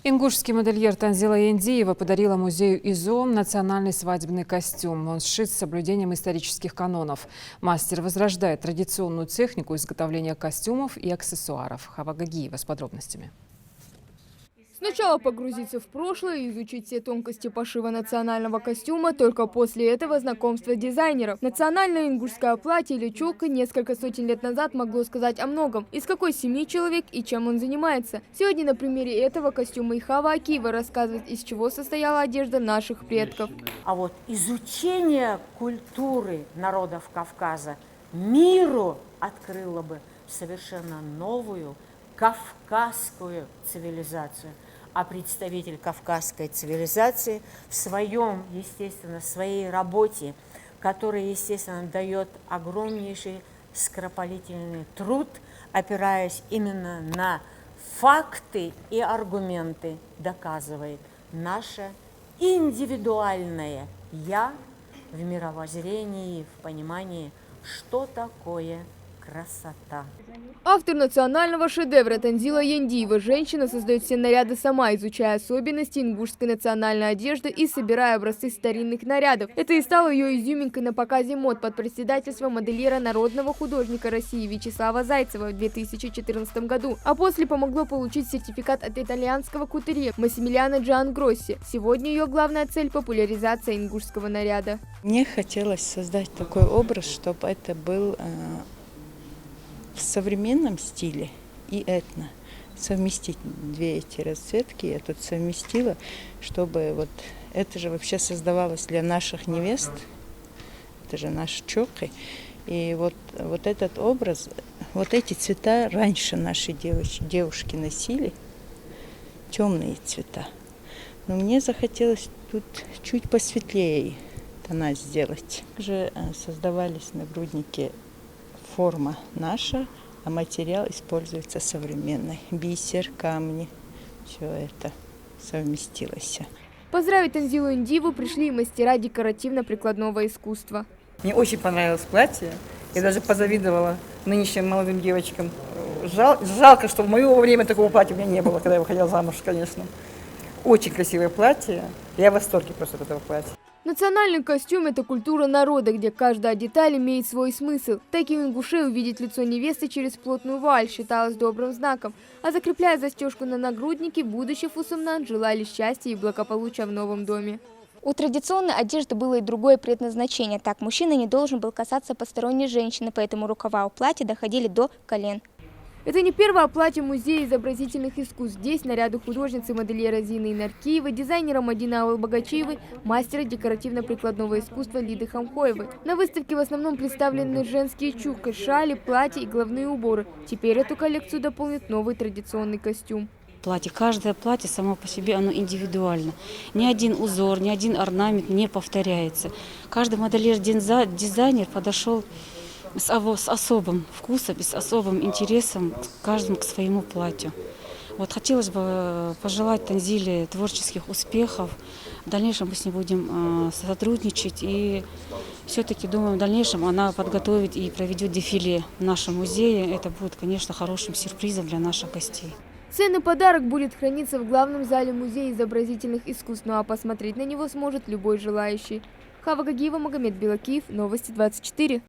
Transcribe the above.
Ингушский модельер Танзила Яндиева подарила музею ИЗО национальный свадебный костюм. Он сшит с соблюдением исторических канонов. Мастер возрождает традиционную технику изготовления костюмов и аксессуаров. Хава Гагиева с подробностями. Сначала погрузиться в прошлое и изучить все тонкости пошива национального костюма, только после этого знакомства дизайнеров. Национальное ингушское платье или чулка несколько сотен лет назад могло сказать о многом. Из какой семьи человек и чем он занимается. Сегодня на примере этого костюма и Хава Гагиева рассказывает, из чего состояла одежда наших предков. А вот изучение культуры народов Кавказа миру открыло бы совершенно новую кавказскую цивилизацию. А представитель кавказской цивилизации в своей работе, которая, естественно, дает огромнейший скоропалительный труд, опираясь именно на факты и аргументы, доказывает наше индивидуальное «я» в мировоззрении, в понимании, что такое красота. Автор национального шедевра Танзила Яндиева. Женщина создает все наряды сама, изучая особенности ингушской национальной одежды и собирая образцы старинных нарядов. Это и стало ее изюминкой на показе мод под председательством модельера народного художника России Вячеслава Зайцева в 2014 году. А после помогло получить сертификат от итальянского кутюрье Массимилиано Джиангросси. Сегодня ее главная цель – популяризация ингушского наряда. Мне хотелось создать такой образ, чтобы это был в современном стиле и этно. Совместить две эти расцветки я тут совместила, чтобы вот это же вообще создавалось для наших невест, это же наши чокы. И вот этот образ, вот эти цвета раньше наши девушки носили, темные цвета. Но мне захотелось тут чуть посветлее тона сделать. Также создавались нагрудники форма наша, а материал используется современный. Бисер, камни, все это совместилось. Поздравить Танзилу Яндиеву пришли и мастера декоративно-прикладного искусства. Мне очень понравилось платье. Я даже позавидовала нынешним молодым девочкам. Жалко, что в мое время такого платья у меня не было, когда я выходила замуж, конечно. Очень красивое платье. Я в восторге просто от этого платья. Национальный костюм – это культура народа, где каждая деталь имеет свой смысл. Таким ингушей увидеть лицо невесты через плотную вуаль считалось добрым знаком. А закрепляя застежку на нагруднике, будущие фусумнан желали счастья и благополучия в новом доме. У традиционной одежды было и другое предназначение. Так, мужчина не должен был касаться посторонней женщины, поэтому рукава у платья доходили до колен. Это не первое платье Музея изобразительных искусств. Здесь наряды художницы модельера Зины Инаркиевой, дизайнера Мадины Албогачиевой, мастера декоративно-прикладного искусства Лиды Хамхоевой. На выставке в основном представлены женские чулки, шали, платья и головные уборы. Теперь эту коллекцию дополнит новый традиционный костюм. Каждое платье само по себе, оно индивидуально. Ни один узор, ни один орнамент не повторяется. Каждый модельер-дизайнер подошел с особым вкусом и с особым интересом каждому к своему платью. Вот хотелось бы пожелать Танзиле творческих успехов. В дальнейшем мы с ней будем сотрудничать. И все-таки, думаю, в дальнейшем она подготовит и проведет дефиле в нашем музее. Это будет, конечно, хорошим сюрпризом для наших гостей. Ценный подарок будет храниться в главном зале Музея изобразительных искусств, ну а посмотреть на него сможет любой желающий. Хава Гагиева, Магомед Белакиев, Новости 24.